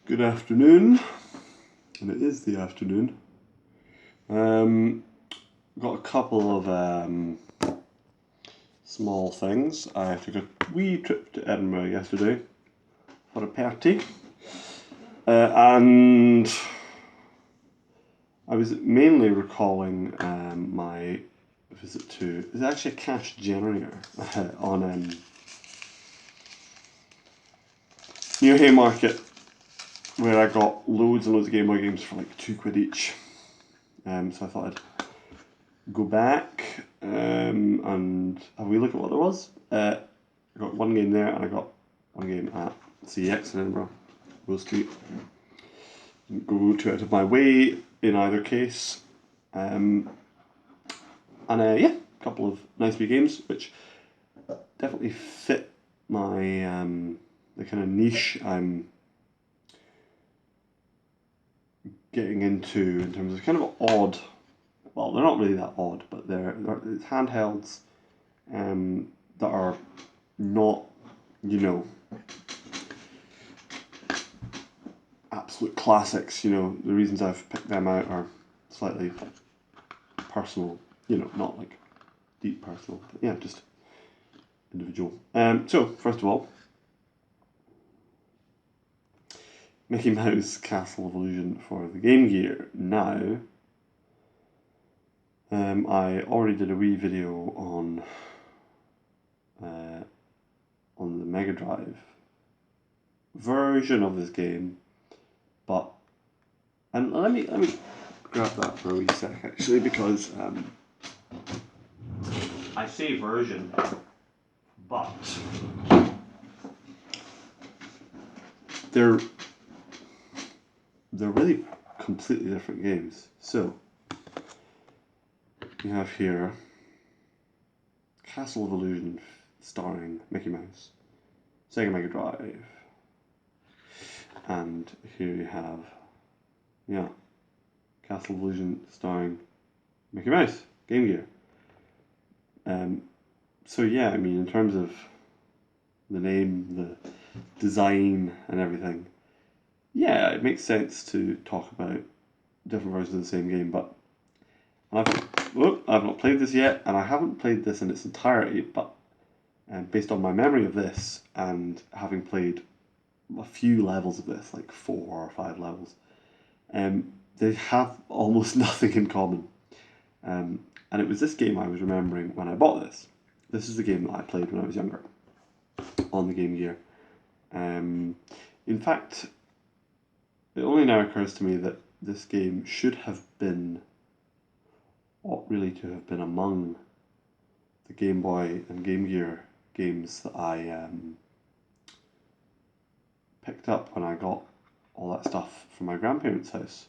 Good afternoon, and it is the afternoon. Got a couple of small things. I took a wee trip to Edinburgh yesterday for a party, and I was mainly recalling my visit to. It's actually a cash generator on near Haymarket, where I got loads and loads of Game Boy games for like £2 each. So I thought I'd go back and have a wee look at what there was. I got one game there, and I got one game at CX in Edinburgh, Will Street. Didn't go too out of my way in either case. And yeah, a couple of nice wee games, which definitely fit my the kind of niche I'm getting into in terms of kind of odd. Well, they're not really that odd, but it's handhelds that are not, absolute classics. The reasons I've picked them out are slightly personal, not like deep personal, but yeah, just individual. So, first of all, Mickey Mouse Castle of Illusion for the Game Gear. Now, I already did a wee video on the Mega Drive version of this game, and let me grab that for a wee sec actually, because I say version, but they're really completely different games. So we have here Castle of Illusion starring Mickey Mouse, Sega Mega Drive, and here you have, Castle of Illusion starring Mickey Mouse, Game Gear. So yeah, I mean, in terms of the name, the design, and everything, yeah, it makes sense to talk about different versions of the same game. But I've not played this yet, and I haven't played this in its entirety, but based on my memory of this and having played a few levels of this, like 4 or 5 levels, they have almost nothing in common. And it was this game I was remembering when I bought this. This is the game that I played when I was younger on the Game Gear. In fact, it only now occurs to me that this game should have been, ought really to have been, among the Game Boy and Game Gear games that I picked up when I got all that stuff from my grandparents' house.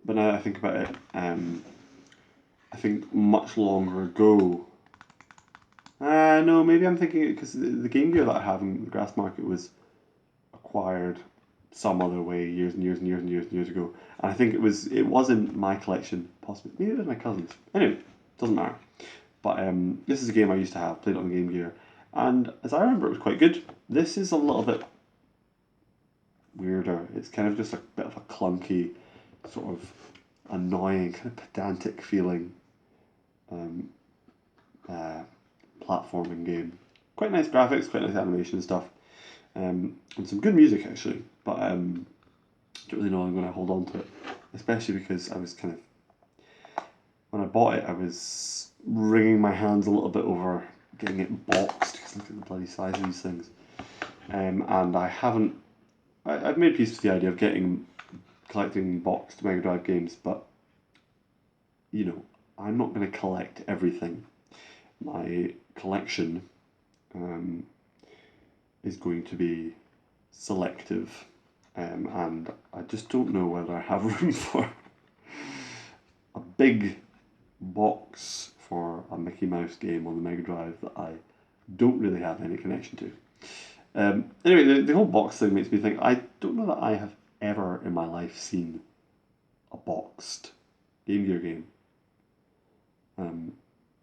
But now that I think about it, I think much longer ago. No, maybe I'm thinking it because the Game Gear that I have in the Grass Market was acquired some other way years and years and years and years and years ago. And I think it was in my collection, possibly. Maybe it was my cousin's. Anyway, doesn't matter. But this is a game I used to have, played on the Game Gear. And as I remember, it was quite good. This is a little bit weirder. It's kind of just a bit of a clunky, sort of annoying, kind of pedantic feeling platforming game. Quite nice graphics, quite nice animation and stuff, and some good music actually. But don't really know I'm going to hold on to it, especially because I was kind of, when I bought it, I was wringing my hands a little bit over getting it boxed, because look at the bloody size of these things. And I haven't. I've made peace with the idea of collecting boxed Mega Drive games, but I'm not going to collect everything. My collection is going to be selective, and I just don't know whether I have room for a big box for a Mickey Mouse game on the Mega Drive that I don't really have any connection to. Anyway, the whole box thing makes me think, I don't know that I have ever in my life seen a boxed Game Gear game.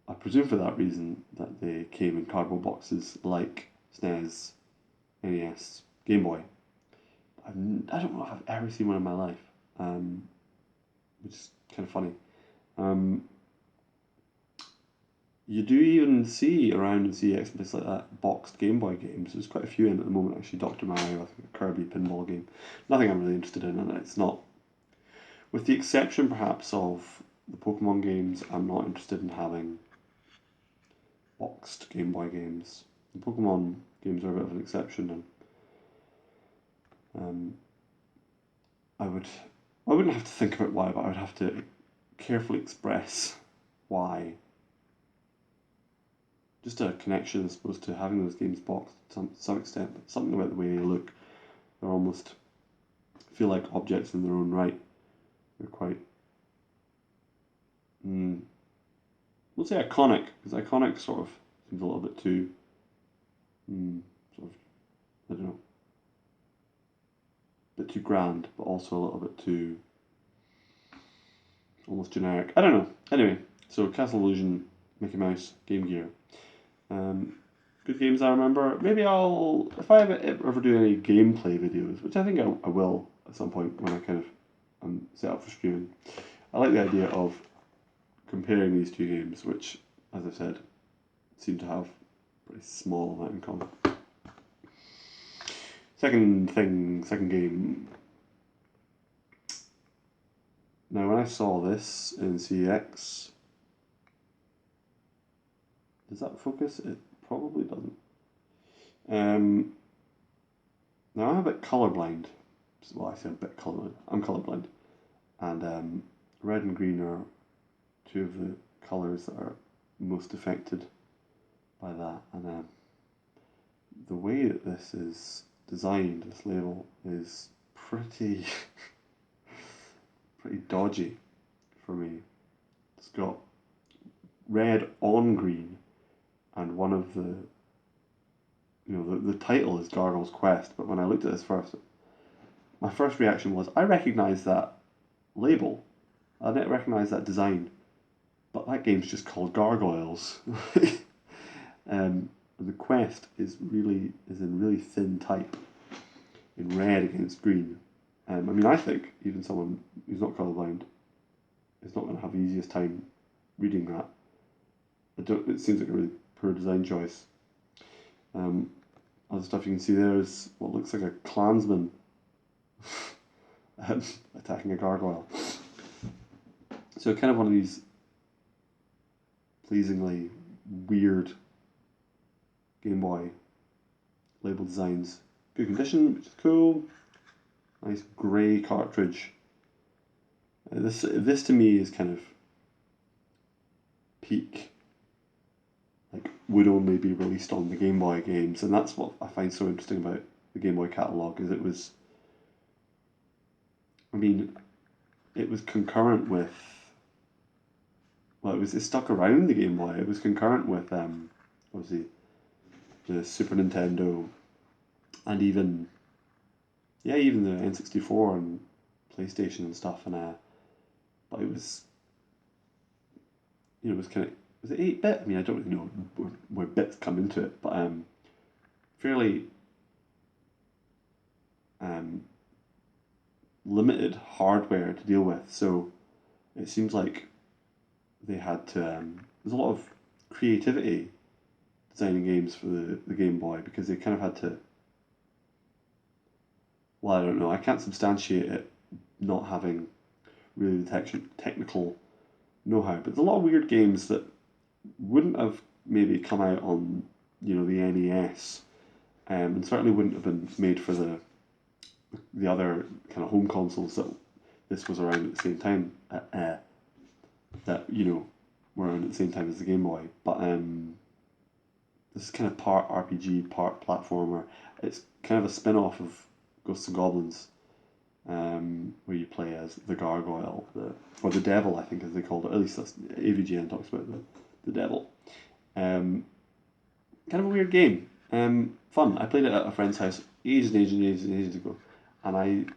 I presume for that reason that they came in cardboard boxes like SNES, NES, Game Boy. I've I don't know if I've ever seen one in my life, which is kind of funny. You do even see around in CEX and places like that boxed Game Boy games. There's quite a few in at the moment actually. Dr. Mario, I think a Kirby pinball game. Nothing I'm really interested in, and it's not. With the exception perhaps of the Pokemon games, I'm not interested in having boxed Game Boy games. The Pokemon games are a bit of an exception, and I wouldn't have to think about why, but I would have to carefully express why. Just a connection, I suppose, to having those games boxed to some extent. But something about the way they look, they're almost feel like objects in their own right. They're quite, we'll say iconic, because iconic sort of seems a little bit too, sort of, I don't know, a bit too grand, but also a little bit too almost generic. I don't know. Anyway, so Castle Illusion, Mickey Mouse, Game Gear. Good games I remember. Maybe if I ever do any gameplay videos, which I think I will at some point when I kind of am set up for streaming. I like the idea of comparing these two games, which, as I said, seem to have a pretty small amount in common. Second game. Now, when I saw this in CX, does that focus? It probably doesn't. Now I'm a bit colourblind. Well, I say I'm a bit colourblind. I'm colourblind, and red and green are two of the colours that are most affected by that. And the way that this is designed, this label, is pretty pretty dodgy for me. It's got red on green, and one of the the title is Gargoyle's Quest, but when I looked at this first, my first reaction was, I recognise that label, I didn't recognise that design, but that game's just called Gargoyles. The quest is in really thin type, in red against green. I mean, I think even someone who's not colourblind is not going to have the easiest time reading that. It seems like a really poor design choice. Other stuff you can see there is what looks like a clansman attacking a gargoyle. So kind of one of these pleasingly weird Game Boy label designs. Good condition, which is cool. Nice grey cartridge. This to me is kind of peak, like, would only be released on the Game Boy games, and that's what I find so interesting about the Game Boy catalogue, is it was concurrent with, it stuck around the Game Boy. It was concurrent with obviously the Super Nintendo, and even the N64 and PlayStation and stuff, and but it was, it was kind of, was it 8-bit? I mean, I don't really know where bits come into it, but fairly limited hardware to deal with. So it seems like they had to. There's a lot of creativity designing games for the Game Boy, because they kind of had to. Well, I don't know. I can't substantiate it not having really the technical know-how, but there's a lot of weird games that wouldn't have maybe come out on the NES, and certainly wouldn't have been made for the other kind of home consoles that this was around at the same time, that were around at the same time as the Game Boy. But this is kind of part RPG, part platformer. It's kind of a spin-off of Ghosts and Goblins, where you play as the Gargoyle, or the Devil, I think, as they called it. At least that's AVGN talks about the Devil. Kind of a weird game. Fun. I played it at a friend's house ages and ages and ages and ages ago, and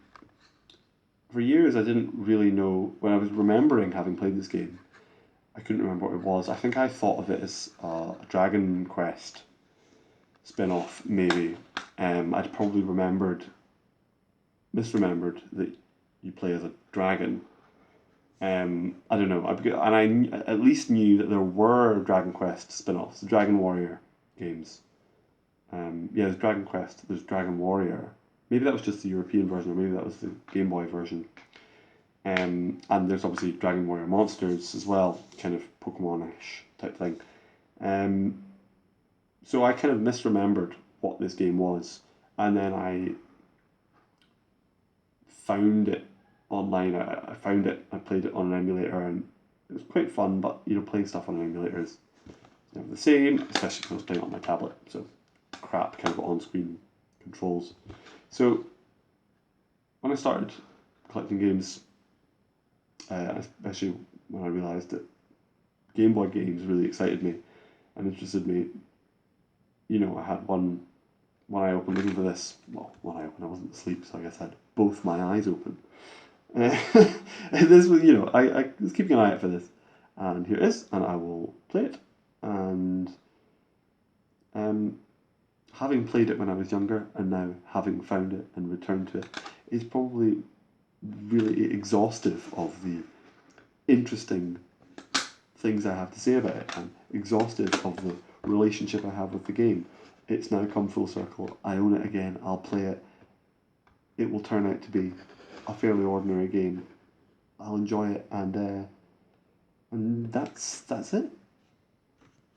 for years I didn't really know, when I was remembering having played this game, I couldn't remember what it was. I think I thought of it as a Dragon Quest spin-off, maybe. I'd probably remembered misremembered that you play as a dragon. I don't know, and I at least knew that there were Dragon Quest spin-offs, the Dragon Warrior games. Yeah, there's Dragon Quest, there's Dragon Warrior. Maybe that was just the European version, or maybe that was the Game Boy version. And there's obviously Dragon Warrior Monsters as well, kind of Pokemon-ish type thing. So I kind of misremembered what this game was, and then I found it online. I found it, I played it on an emulator, and it was quite fun, but playing stuff on an emulator is never the same, especially because I was playing it on my tablet, so crap kind of on-screen controls. So when I started collecting games, especially when I realised that Game Boy games really excited me and interested me, I had one eye open looking for this. Well, one eye open, I wasn't asleep, so I guess I had both my eyes open. This was, I was keeping an eye out for this, and here it is, and I will play it. And having played it when I was younger, and now having found it and returned to it, is probably really exhaustive of the interesting things I have to say about it, and exhaustive of the relationship I have with the game. It's now come full circle. I own it again. I'll play it. It will turn out to be a fairly ordinary game. I'll enjoy it, and that's it.